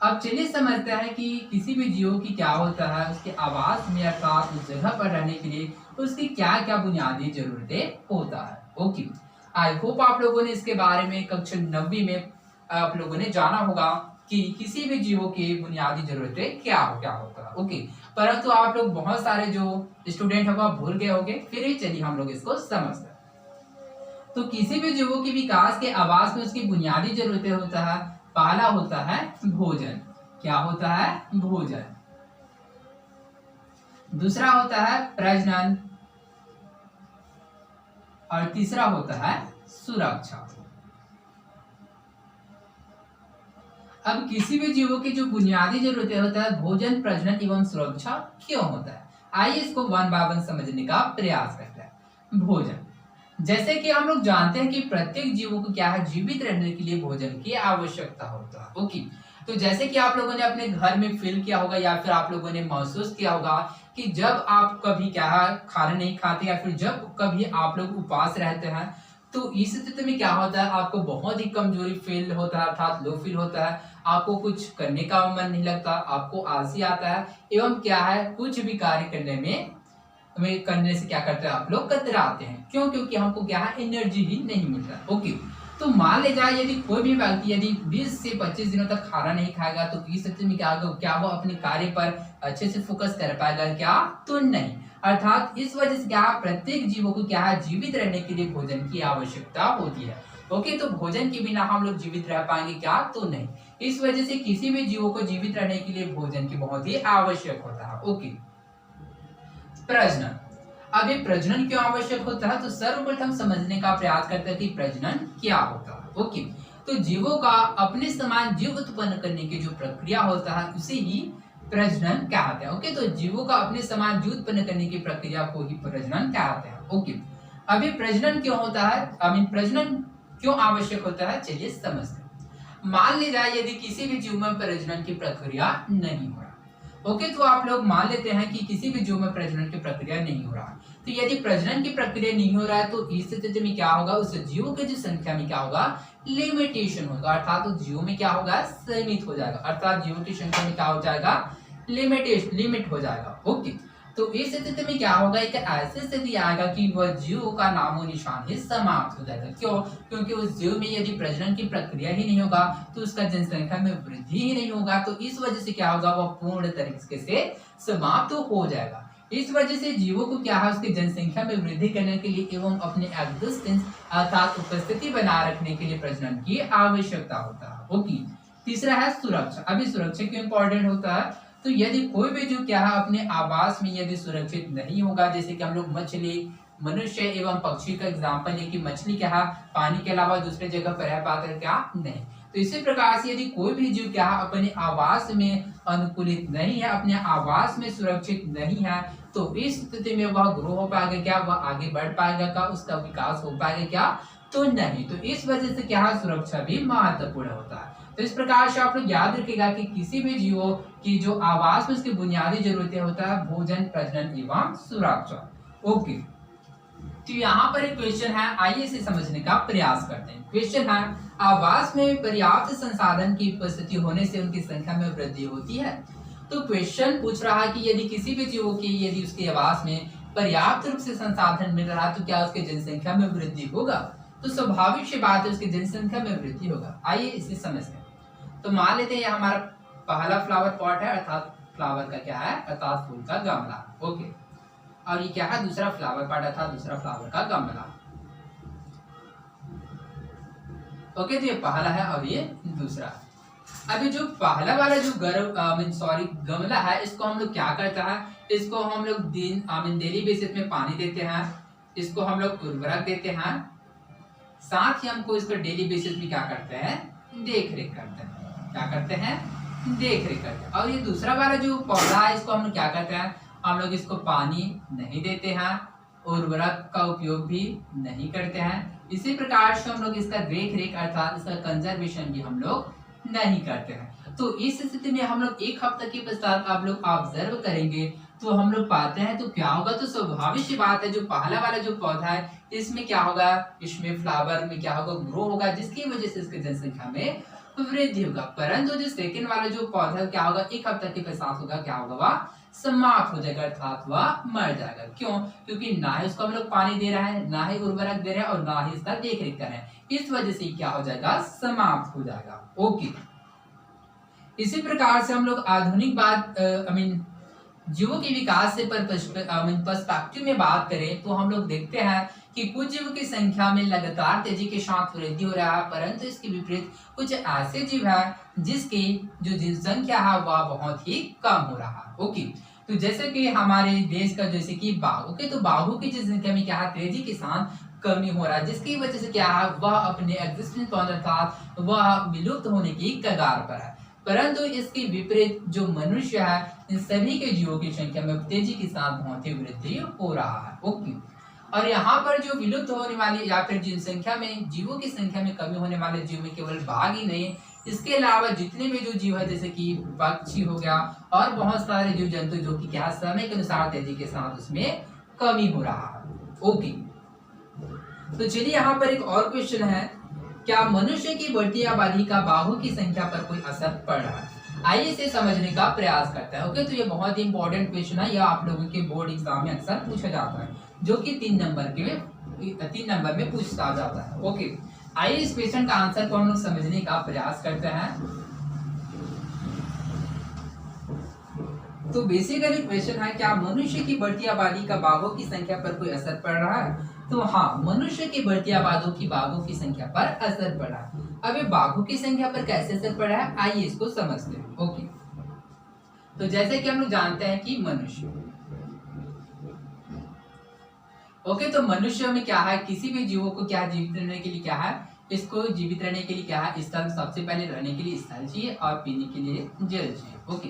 अब चलिए समझते हैं कि किसी भी जीव की क्या होता है उसके आवास में अर्थात उस जगह पर रहने के लिए उसकी क्या क्या बुनियादी जरूरतें होता है। ओके, आई होप आप लोगों ने इसके बारे में कक्षा 9वीं में आप लोगों ने जाना होगा कि किसी भी जीवों की बुनियादी जरूरतें क्या होता है। ओके, परंतु आप लोग बहुत सारे जो स्टूडेंट है वो भूल गए होंगे, फिर ही चलिए हम लोग इसको समझते हैं। तो किसी भी जीवों के विकास के आवास में उसकी बुनियादी जरूरतें होता है। पहला होता है भोजन। क्या होता है? भोजन। दूसरा होता है प्रजनन और तीसरा होता है सुरक्षा। अब किसी भी जीवों की जो बुनियादी जरूरतें होता है भोजन, प्रजनन एवं सुरक्षा क्यों होता है, आइए इसको वन बाय वन समझने का प्रयास करते हैं। भोजन, जैसे कि हम लोग जानते हैं कि प्रत्येक जीवों को क्या है, जीवित रहने के लिए भोजन की आवश्यकता होता है। ओके, तो जैसे कि आप लोगों ने अपने घर में फील किया होगा या फिर आप लोगों ने महसूस किया होगा कि जब आप कभी क्या है खाना नहीं खाते या फिर जब कभी आप लोग उपवास रहते हैं तो इस स्थिति में क्या होता है, आपको बहुत ही कमजोरी फील होता है, अर्थात लो फील होता है, आपको कुछ करने का मन नहीं लगता, आपको आलसी आता है एवं क्या है कुछ भी कार्य करने से क्या करते हैं आप लोग कतराते हैं। क्यों? क्योंकि हमको क्या है एनर्जी ही नहीं मिलता। ओके, तो मान ले जाए यदि कोई भी व्यक्ति यदि 20 से 25 दिनों तक खाना नहीं खाएगा तो इस स्थिति में क्या वो अपने कार्य पर अच्छे से फोकस कर पाएगा क्या? तो नहीं। अर्थात इस वजह से क्या प्रत्येक जीवों को क्या है जीवित रहने के लिए भोजन की आवश्यकता होती है। ओके, तो भोजन के बिना हम लोग जीवित रह पाएंगे क्या? तो नहीं। इस वजह से किसी भी जीवों को जीवित रहने के लिए भोजन की बहुत ही आवश्यक होता है। ओके, प्रजनन। अब ये प्रजनन क्यों आवश्यक होता है, तो सर्वप्रथम समझने का प्रयास करते हैं कि प्रजनन क्या होता है। ओके, तो जीवों का अपने समान जीव उत्पन्न करने की जो प्रक्रिया होता है उसे ही प्रजनन कहते हैं। ओके, तो जीवों का अपने समान जीव उत्पन्न करने की प्रक्रिया को ही प्रजनन कहते हैं। ओके, अभी प्रजनन क्यों होता है, प्रजनन क्यों आवश्यक होता है, चलिए समझते हैं। मान ली जाए यदि किसी भी जीव में प्रजनन की प्रक्रिया नहीं हो रहा। ओके, तो आप लोग मान लेते हैं कि किसी भी जीव में प्रजनन की प्रक्रिया नहीं हो रहा, तो यदि प्रजनन की प्रक्रिया नहीं हो रहा है तो इस स्थिति में क्या होगा, उस जीवों की जो संख्या में क्या होगा, लिमिटेशन होगा, अर्थात उस जीवों में क्या होगा, सीमित हो जाएगा, अर्थात जीवों की संख्या में क्या हो जाएगा, लिमिट हो जाएगा। ओके, तो इस स्थिति में क्या होगा, एक ऐसी स्थिति आएगा कि वह जीव का नामो निशान ही समाप्त हो जाएगा। क्यों? क्योंकि उस जीव में यदि प्रजनन की प्रक्रिया ही नहीं होगा तो उसका जनसंख्या में वृद्धि ही नहीं होगा, तो इस वजह से क्या होगा, वह पूर्ण तरीके से समाप्त हो जाएगा। इस वजह से जीवों को क्या है, उसकी जनसंख्या में वृद्धि करने के लिए एवं अपने एग्जिस्टेंस अर्थात उपस्थिति बनाए रखने के लिए प्रजनन की आवश्यकता होता है। ओके, तीसरा है सुरक्षा। अभी सुरक्षा क्यों इंपॉर्टेंट होता है, तो यदि कोई भी जीव क्या है अपने आवास में यदि सुरक्षित नहीं होगा, जैसे कि हम लोग मछली, मनुष्य एवं पक्षी का एग्जाम्पल है कि मछली क्या है पानी के अलावा दूसरे जगह पर रह पाता है क्या? नहीं। तो इसी प्रकार से यदि कोई भी जीव क्या है अपने आवास में अनुकूलित नहीं है, अपने आवास में सुरक्षित नहीं है, तो इस स्थिति में वह ग्रो हो पाएगा क्या, वह आगे बढ़ पाएगा क्या, उसका विकास हो पाएगा क्या? तो नहीं। तो इस वजह से क्या है, सुरक्षा भी महत्वपूर्ण होता है। तो इस प्रकार से आप लोग याद रखिएगा कि किसी भी जीवों की जो आवास में उसकी बुनियादी जरूरतें होता है भोजन, प्रजनन एवं सुरक्षा। ओके, तो यहाँ पर एक क्वेश्चन है, आइए इसे समझने का प्रयास करते हैं। क्वेश्चन है, आवास में पर्याप्त संसाधन की उपस्थिति होने से उनकी संख्या में वृद्धि होती है। तो क्वेश्चन पूछ रहा है कि यदि किसी भी जीवों की यदि उसके आवास में पर्याप्त रूप से संसाधन मिल रहा है तो क्या उसकी जनसंख्या में वृद्धि होगा? तो स्वाभाविक सी बात है उसकी जनसंख्या में वृद्धि होगा। आइए इसे समझते हैं। तो मान लेते हैं हमारा पहला फ्लावर पॉट है, अर्थात फ्लावर का क्या है, अर्थात फूल का गमला। ओके, और ये क्या है, दूसरा फ्लावर पॉट अर्थात दूसरा फ्लावर का गमला। ओके, तो ये पहला है और ये दूसरा। अभी जो पहला वाला जो गमला है, इसको हम लोग क्या करता है, इसको हम लोग डेली बेसिस में पानी देते हैं, इसको हम लोग उर्वरक देते हैं, साथ ही हमको इसको डेली बेसिस में क्या करते हैं, देख रेख करते हैं। क्या करते हैं, देख रेख करते हैं। और ये दूसरा वाला जो पौधा है इसको हम लोग क्या करते हैं, हम लोग इसको पानी नहीं देते हैं, उर्वरक का उपयोग भी नहीं करते हैं। इसी प्रकार से हम लोग इसका देख रेख अर्थात इसका कंजर्वेशन भी हम लोग नहीं करते हैं। तो इस स्थिति में हम लोग एक हफ्ते के पश्चात आप लोग ऑब्जर्व करेंगे तो हम लोग पाते हैं तो क्या होगा, तो स्वाभाविक सी बात है जो पहला वाला जो पौधा है इसमें क्या होगा, इसमें फ्लावर में क्या होगा, ग्रो होगा, जिसकी वजह से इसकी जनसंख्या में वृद्धि होगा। परंतु जो सेकंड वाला जो पौधा क्या होगा, एक हफ्ते के पश्चात होगा क्या होगा, वह समाप्त हो जाएगा, अर्थात वह मर जाएगा। क्यों? क्योंकि ना ही उसको हम लोग पानी दे रहा है, ना ही उर्वरक दे रहे हैं और ना ही इसका देख रेख कर रहे हैं, इस वजह से क्या हो जाएगा, समाप्त हो जाएगा। ओके, इसी प्रकार से हम लोग आधुनिक बात जीवों के विकास से पर्सपेक्टिव में बात करें तो हम लोग देखते हैं कि कुछ जीवों की संख्या में लगातार तेजी के साथ वृद्धि हो रहा है, परंतु इसके विपरीत कुछ ऐसे जीव हैं जिसकी जो जनसंख्या है वह बहुत ही कम हो रहा है। ओके, तो जैसे कि हमारे देश का जैसे कि बाघ, ओके, तो बाघों की जनसंख्या में क्या है, तेजी के साथ कमी हो रहा है, जिसकी वजह से क्या है, वह अपने एग्जिस्टेंस पॉइंट अर्थात वह विलुप्त होने की कगार पर है। परंतु इसके विपरीत जो मनुष्य है, इन सभी के जीवों की संख्या में तेजी के साथ बहुत ही वृद्धि हो रहा है। ओके, और यहाँ पर जो विलुप्त होने वाली या फिर जनसंख्या में जीवों की संख्या में कमी होने वाले जीव में केवल बाघ ही नहीं, इसके अलावा जितने भी जो जीव है जैसे कि पक्षी हो गया और बहुत सारे जीव जंतु जो कि क्या समय के अनुसार तेजी के साथ उसमें कमी हो रहा है। ओके, तो चलिए यहाँ पर एक और क्वेश्चन है, क्या मनुष्य की बढ़ती आबादी का बाघों की संख्या पर कोई असर पड़ रहा है? आइए इसे समझने का प्रयास करते हैं। ओके, तो ये बहुत ही इंपॉर्टेंट क्वेश्चन है, यह आप लोगों के बोर्ड एग्जाम में अक्सर पूछा जाता है, जो कि 3 नंबर में पूछा जाता है। ओके, आइए इस क्वेश्चन का आंसर को हम लोग समझने का प्रयास करते हैं। तो बेसिकली क्वेश्चन है, क्या मनुष्य की बढ़ती आबादी का बाघों की संख्या पर कोई असर पड़ रहा है? तो हाँ, मनुष्य की बढ़ती आबादी की बाघों की संख्या पर असर पड़ा है। अब ये बाघों की संख्या पर कैसे असर पड़ा है, आइए इसको समझते हैं। ओके, तो जैसे कि हम लोग जानते हैं कि मनुष्य, ओके, तो मनुष्य में क्या है, किसी भी जीवों को क्या जीवित रहने के लिए क्या है, इसको जीवित रहने के लिए क्या है, स्थल, सबसे पहले रहने के लिए स्थल चाहिए और पीने के लिए जल चाहिए। ओके,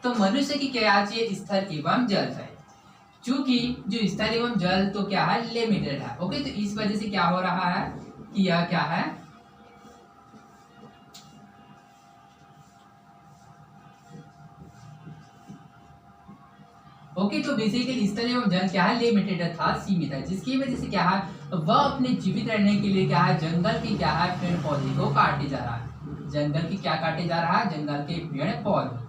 तो मनुष्य की क्या चाहिए, स्थल एवं जल चाहिए। चूंकि जो स्थल एवं जल तो क्या है, लिमिटेड है। ओके, तो इस वजह से क्या हो रहा है कि यह क्या है, ओके, तो बेसिकली स्थल एवं जल क्या है, लिमिटेड अर्थात सीमित है, जिसकी वजह से क्या है, वह अपने जीवित रहने के लिए क्या है, जंगल की क्या है, पेड़ पौधे को काटे जा रहा है। जंगल की क्या काटे जा रहा है, जंगल के पेड़ पौधे,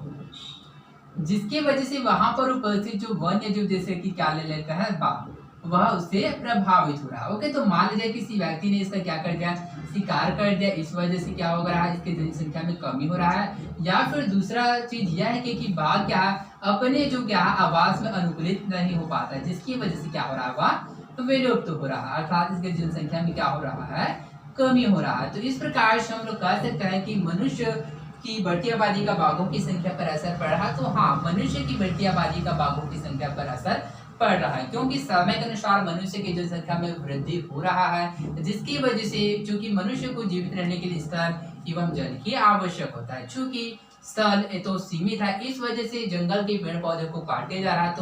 जिसकी वजह से वहां पर उपस्थित जो वन्य जीव जैसे कि क्या ले लेते हैं, बाघ, वह उससे प्रभावित हो रहा है। ओके, तो मान लीजिए किसी व्यक्ति ने इसका क्या कर दिया, शिकार कर दिया, इस वजह से क्या हो रहा है, इसकी जनसंख्या में कमी हो रहा है। या फिर दूसरा चीज यह है कि बाघ क्या है, अपने जो क्या आवास में अनुकूलित नहीं हो पाता है, जिसकी वजह से क्या हो रहा है, वह विलुप्त हो रहा है, अर्थात इसकी जनसंख्या में क्या हो रहा है, कमी हो रहा है। तो इस प्रकार से हम लोग कह सकते हैं कि मनुष्य की बढ़ती आबादी का बाघों की संख्या पर असर पड़ रहा है। तो हाँ, मनुष्य की बढ़ती आबादी का बाघों की संख्या पर असर पड़ रहा है, क्योंकि समय के अनुसार मनुष्य की जनसंख्या में वृद्धि हो रहा है, जिसकी वजह से चूंकि मनुष्य को जीवित रहने के लिए स्थल एवं जल की आवश्यक होता है। चूंकि स्थल तो सीमित है, इस वजह से जंगल के पेड़ पौधे को काटे जा रहा है।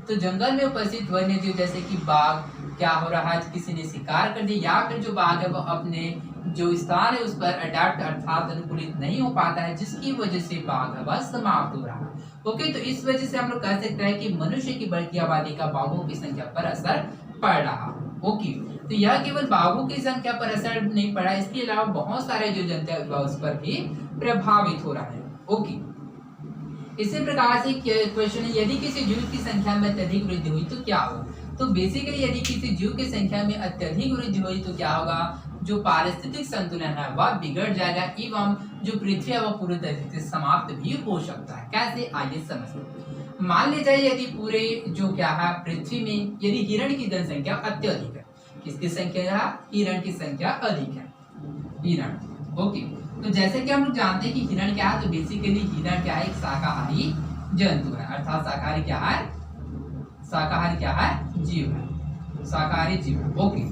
तो जंगल में उपस्थित वन्य जीव जैसे कि बाघ क्या हो रहा है, किसी ने शिकार कर दिया, या फिर जो बाघ है वो अपने जो स्थान है उस पर अडेप्ट अर्थात अनुकूलित नहीं हो पाता है, जिसकी वजह से बाघ है वह समाप्त हो रहा है। ओके, तो इस वजह से हम लोग कह सकते हैं कि मनुष्य की बढ़ती आबादी का बाघों की संख्या पर असर पड़ रहा। ओके, तो यह केवल बाघों की संख्या पर असर नहीं पड़ा, इसके अलावा बहुत सारे जो जंतु है उस पर भी प्रभावित हो रहा है। ओके, इसी प्रकार से क्वेश्चन है, यदि किसी जीव की संख्या में अत्यधिक वृद्धि हुई तो क्या होगा? तो बेसिकली यदि किसी जीव की संख्या में अत्यधिक वृद्धि हुई तो क्या होगा, जो पारिस्थितिक संतुलन है वह बिगड़ जाएगा एवं जो पृथ्वी है वह पूरी तरीके से समाप्त भी हो सकता है। कैसे, आइए समझते हैं। मान लीजिए यदि पूरे जो क्या है पृथ्वी में यदि हिरण की जनसंख्या अत्यधिक है, किसकी संख्या है, हिरण की संख्या अधिक है, हिरण। ओके, तो जैसे कि हम लोग जानते हैं कि हिरण क्या है, तो बेसिकली हिरण क्या है, एक शाकाहारी जंतु है, अर्थात शाकाहारी क्या है, शाकाहारी क्या है, जीव है, शाकाहारी जीव है। ओके,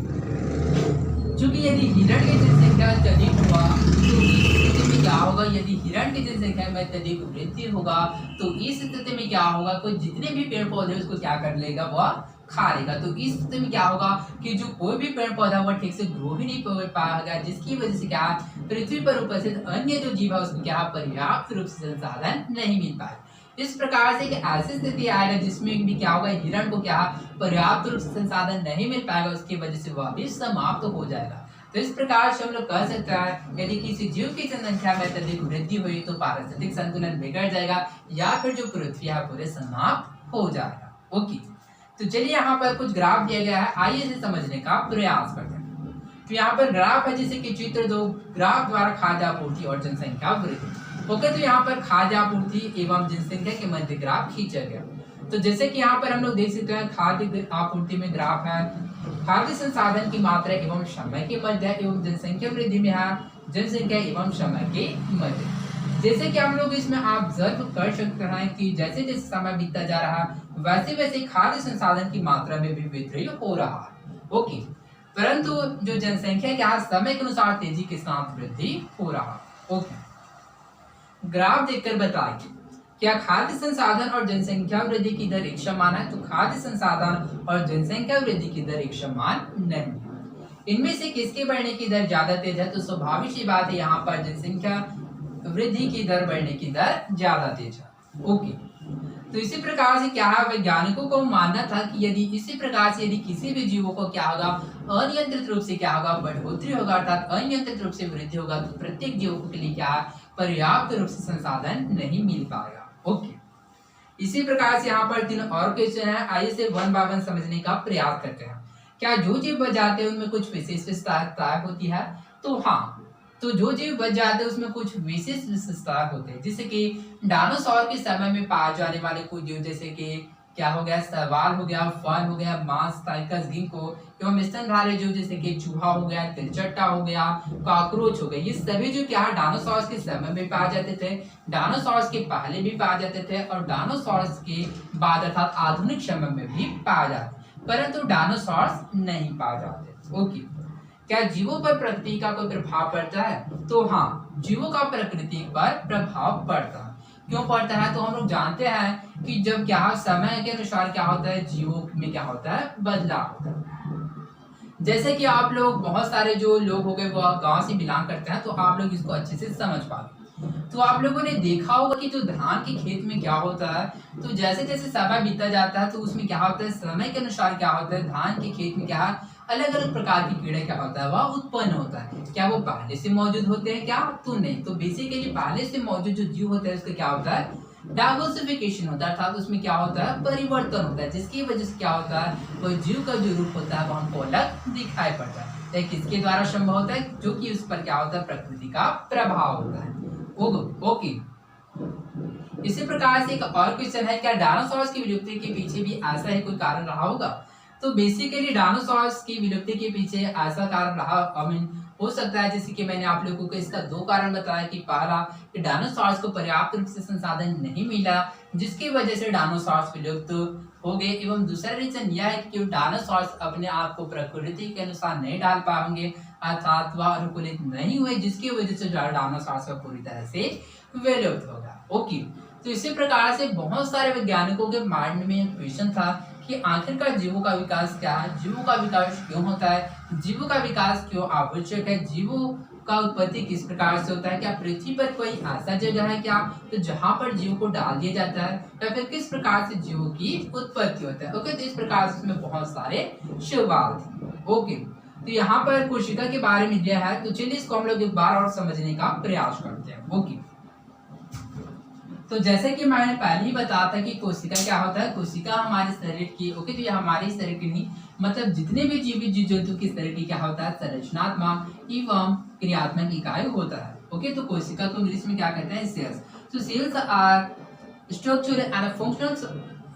चूंकि यदि हिरण की जनसंख्या अत्यधिक हुआ तो इस स्थिति में क्या होगा, यदि हिरण की जनसंख्या में अत्यधिक वृद्धि होगा तो इस स्थिति में क्या होगा, कोई जितने भी पेड़ पौधे उसको क्या कर लेगा, वह खा लेगा। तो इस स्थिति में क्या होगा कि जो कोई भी पेड़ पौधा वह ठीक से ग्रो ही नहीं पाएगा, जिसकी वजह से क्या पृथ्वी पर उपस्थित अन्य जो जीव है उसको क्या पर्याप्त रूप से संसाधन नहीं मिल पाए। इस प्रकार से ऐसी स्थिति आएगा जिसमें भी क्या होगा, हिरण को क्या पर्याप्त रूप से संसाधन नहीं मिल पाएगा, उसकी वजह से वह भी समाप्त हो जाएगा। तो इस प्रकार से हम लोग कह सकते हैं यदि किसी जीव की जनसंख्या में अत्यधिक वृद्धि हुई तो पारिस्थितिक संतुलन बिगड़ जाएगा या फिर जो पृथ्वी है पूरे समाप्त हो जाएगा। ओके, तो चलिए यहाँ पर कुछ ग्राफ दिया गया है, आइए इसे समझने का प्रयास करते हैं। तो यहाँ पर ग्राफ है जैसे कि चित्र 2, ग्राफ द्वारा खाद्य आपूर्ति और जनसंख्या वृद्धि। ओके, तो यहाँ पर खाद्य आपूर्ति एवं जनसंख्या के मध्य ग्राफ खींचा गया। तो जैसे कि यहाँ पर हम लोग देख सकते हैं खाद्य आपूर्ति में ग्राफ है, खाद्य संसाधन की मात्रा एवं समय के मध्य एवं जनसंख्या वृद्धि में है जनसंख्या एवं समय के मध्य। जैसे कि हम लोग इसमें ऑब्जर्व कर सकते हैं कि जैसे जैसे समय बीतता जा रहा है वैसे वैसे खाद्य संसाधन की मात्रा में भी वृद्धि हो रहा है। ओके, परंतु जो जनसंख्या क्या समय के अनुसार तेजी के साथ वृद्धि हो रहा है। ओके, ग्राफ देखकर बताइए क्या खाद्य संसाधन और जनसंख्या वृद्धि की दर एक समान है? तो खाद्य संसाधन और जनसंख्या वृद्धि की दर एक समान नहीं है। इनमें से किसके बढ़ने की दर ज्यादा तेज है? तो स्वाभाविक सी बात है यहाँ पर जनसंख्या वृद्धि की दर बढ़ने की दर ज्यादा तेज है। ओके, तो इसी प्रकार से क्या है वैज्ञानिकों को मानना था कि यदि इसी प्रकार से यदि किसी भी जीवों को क्या होगा अनियंत्रित रूप से क्या होगा बढ़ोतरी होगा अर्थात अनियंत्रित रूप से वृद्धि होगा तो प्रत्येक जीवों के लिए क्या पर्याप्त रूप से संसाधन नहीं मिल पाएगा। ओके, इसी प्रकार से यहाँ पर 3 और क्वेश्चन है, आइए से वन बाय वन समझने का प्रयास करते हैं। क्या जो जीव बच जाते हैं उनमें कुछ विशेष विशेषताएं होती है? तो हाँ, तो जो जीव बच जाते हैं उसमें कुछ विशेष विशेषताएं होते हैं, जैसे कि डायनासोर के समय में पाए जाने वाले कुछ जीव जैसे कि क्या हो गया शैवाल हो गया, फर्न हो गया, मांस टाइकस गिंको एवं स्तनधारी जीव जैसे कि चूहा हो गया, तिलचट्टा हो गया, कॉकरोच हो गया, ये सभी जो क्या डायनासोर्स के समय में पाए जाते थे, डायनासोर्स के पहले भी पाए जाते थे और डायनासोर्स के बाद अर्थात आधुनिक समय में भी पाए जाते, परंतु डायनासोर्स नहीं पाए जाते। ओके, क्या जीवों पर प्रकृति का कोई प्रभाव पड़ता है? तो हाँ, जीवों का प्रकृति पर प्रभाव पड़ता है। क्यों पड़ता है? तो हम लोग जानते हैं कि जब क्या समय के अनुसार क्या होता है जीवों में क्या होता है बदलाव होता है। जैसे कि आप लोग बहुत सारे जो लोग हो गए वो गांव से बिलोंग करते हैं तो आप लोग इसको अच्छे से समझ पाते। तो आप लोगों ने देखा होगा कि जो धान के खेत में क्या होता है, तो जैसे जैसे समय बीता जाता है तो उसमें क्या होता है समय के अनुसार क्या होता है धान के खेत में क्या अलग अलग प्रकार के कीड़े क्या होता है वह उत्पन्न होता है। क्या वो पहले से मौजूद होते हैं क्या? तो नहीं। तो बेसिकली पहले से मौजूद जो जीव होता है उसका क्या होता है डाइवर्सिफिकेशन होता है अर्थात उसमें क्या होता है परिवर्तन होता है, जिसकी वजह से क्या होता है वो जीव का जो रूप होता है वो हमको अलग दिखाई पड़ता है। तो किसके द्वारा संभव होता है? जो कि उस पर क्या होता है प्रकृति का प्रभाव होता है। ओके, इसी प्रकार से एक और क्वेश्चन है, क्या डायनासोर्स की विलुप्ति के पीछे भी ऐसा ही कोई कारण रहा होगा? तो बेसिकली डायनासोर्स की विलुप्ति के पीछे ऐसा कारण रहा हो सकता है, जैसे कि मैंने आप लोगों को इसका 2 कारण बताया कि पहला कि डायनासोर्स को पर्याप्त रूप से संसाधन नहीं मिला जिसकी वजह से डायनासोर्स विलुप्त हो गए, एवं दूसरा रीजन यह है कि डायनासोर्स अपने आप को प्रकृति के अनुसार नहीं ढाल पाएंगे अर्थात वह अनुकूलित नहीं हुए जिसकी वजह से डायनासोर्स पूरी तरह से विलुप्त होगा। ओके, तो इसी प्रकार से बहुत सारे वैज्ञानिकों के माइंड में एक क्वेश्चन था कि आखिरकार जीवों का विकास क्या है, जीवों का विकास क्यों होता है, जीवों का विकास क्यों आवश्यक है, जीवों का उत्पत्ति किस प्रकार से होता है, क्या पृथ्वी पर कोई ऐसा जगह है क्या तो जहां पर जीवों को डाल दिया जाता है या फिर किस प्रकार से जीवों की उत्पत्ति होता है। ओके, तो इस प्रकार से इसमें बहुत सारे सवाल थे। ओके, तो यहाँ पर कोशिका के बारे में दिया है, तो चलिए इसको हम लोग एक बार और समझने का प्रयास करते हैं। ओके, तो जैसे कि मैंने पहले ही बताया था कि कोशिका क्या होता है, कोशिका हमारे शरीर की ओके तो ये हमारे शरीर की नहीं मतलब जितने भी जीवित जीव जंतु की शरीर की क्या होता है संरचनात्मक एवं क्रियात्मक इकाई होता है। ओके, तो कोशिका को इंग्लिश में क्या कहते हैं sales. So cells are structural and functional.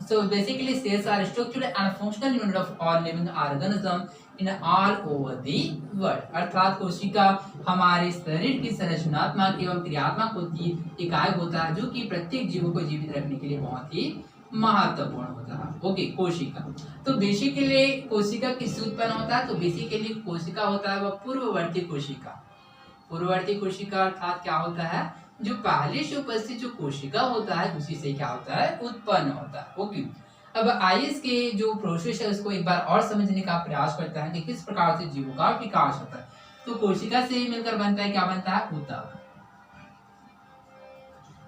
So basically cells are structural and functional unit of all living organisms in all over the world. अर्थात कोशिका हमारे शरीर की संरचनात्मक एवं क्रियात्मक होती इकाई होता है जो कि प्रत्येक जीव को जीवित रखने के लिए बहुत ही महत्वपूर्ण होता है। ओके, कोशिका तो बेसिकली कोशिका किससे उत्पन्न होता है? तो बेसिकली कोशिका होता है वह पूर्ववर्ती कोशिका। पूर्ववर्ती कोशिका अर्थात क्या होता है जो पहले से उपस्थित जो कोशिका होता है उसी से क्या होता है उत्पन्न होता है। ओके, अब आईएस के जो प्रोसेस है उसको एक बार और समझने का प्रयास करता है कि किस प्रकार से जीवों का विकास होता है। तो कोशिका से मिलकर बनता है क्या बनता है ऊतक।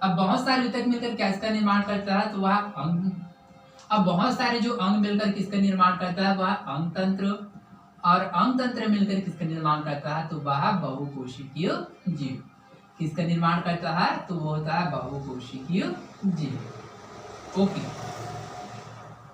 अब बहुत सारे ऊतक मिलकर क्या इसका निर्माण करता है तो वह अंग। अब बहुत सारे जो अंग मिलकर किसका निर्माण करता है वह अंग तंत्र। और अंग तंत्र मिलकर किसका निर्माण करता है, तो वह बहुकोशिकीय जीव। किसका निर्माण करता है, तो वो होता है बहुकोशिकीय जीव। ओके,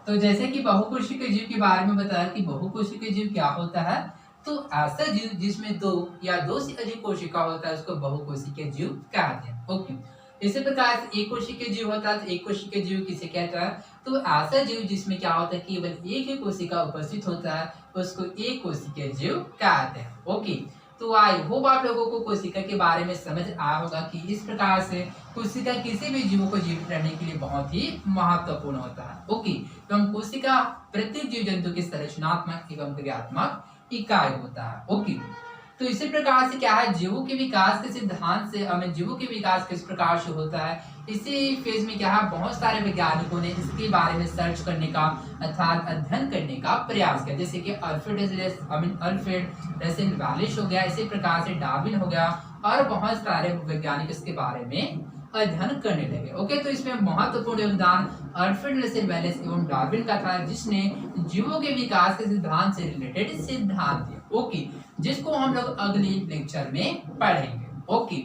तो जैसे कि बहुकोशिकीय जीव के बारे में बताया कि बहुकोशिकीय जीव क्या होता है, तो ऐसा जीव जिसमें दो या दो से अधिक कोशिका होता है उसको बहुकोशिकीय जीव कहते हैं। ओके, इसी प्रकार से एक कोशिकीय जीव होता है, तो एक कोशिकीय जीव किसे कहता है, तो ऐसा जीव जिसमें क्या होता है केवल एक ही कोशिका उपस्थित होता है उसको एक कोशिकीय जीव कहते हैं। ओके, तो आई होप आप लोगों को कोशिका के बारे में समझ आया होगा कि इस प्रकार से कोशिका किसी भी जीवों को जीवित रहने के लिए बहुत ही महत्वपूर्ण होता है। ओके, एवं कोशिका प्रत्येक जीव जंतु की संरचनात्मक एवं क्रियात्मक इकाई होता है। ओके, तो इसी प्रकार से क्या है, जीवों के विकास के सिद्धांत से हमें जीवों के विकास किस प्रकार से होता है, इसी फेज में क्या है बहुत सारे वैज्ञानिकों ने इसके बारे में सर्च करने का अर्थात अध्ययन करने का प्रयास किया। जैसे कि अल्फ्रेड रसेल वालिस हो गया, इसी प्रकार से डार्विन हो गया और बहुत सारे वैज्ञानिक इसके बारे में अध्ययन करने लगे। ओके, तो इसमें महत्वपूर्ण योगदान अल्फ्रेड रसेल वालिस एवं डार्विन का था, जिसने जीवों के विकास के सिद्धांत से रिलेटेड सिद्धांत दिए। ओके, जिसको हम लोग अगले लेक्चर में पढ़ेंगे। ओके,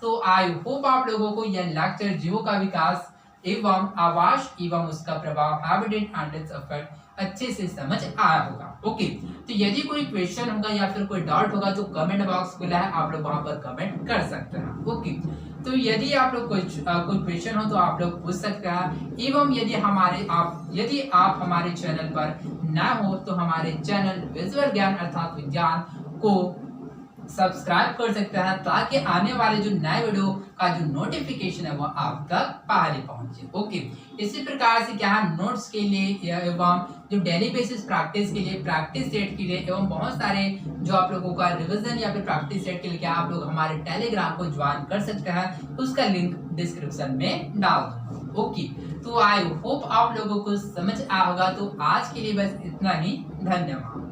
तो आई होप आप लोगों को यह लेक्चर जीवों का विकास एवं आवास एवं उसका प्रभाव हैबिटेट एंड इट्स इफेक्ट अच्छे से समझ आया होगा। ओके, तो यदि कोई क्वेश्चन होगा या फिर कोई डाउट होगा तो कमेंट बॉक्स खुला है, आप लोग वहां पर कमेंट कर सकते हैं। ओके, तो यदि आप लोग कोई क्वेश्चन हो तो आप लोग पूछ सकते हैं। एवं यदि आप हमारे चैनल पर नए हो तो हमारे चैनल विजुअल ज्ञान अर्थात विज्ञान को सब्सक्राइब कर सकते हैं, ताकि आने वाले जो नए वीडियो का जो नोटिफिकेशन है वो आप तक पहले पहुंचे। ओके, इसी प्रकार से क्या है नोट्स के लिए एवं जो डेली बेसिस प्रैक्टिस के लिए, प्रैक्टिस सेट के लिए एवं बहुत सारे जो आप लोगों का रिवीजन या फिर प्रैक्टिस सेट के लिए क्या आप लोग हमारे टेलीग्राम को ज्वाइन कर सकते हैं, उसका लिंक डिस्क्रिप्शन में डाल दूंगा। ओके, तो आई होप आप लोगों को समझ आया होगा। तो आज के लिए बस इतना ही, धन्यवाद।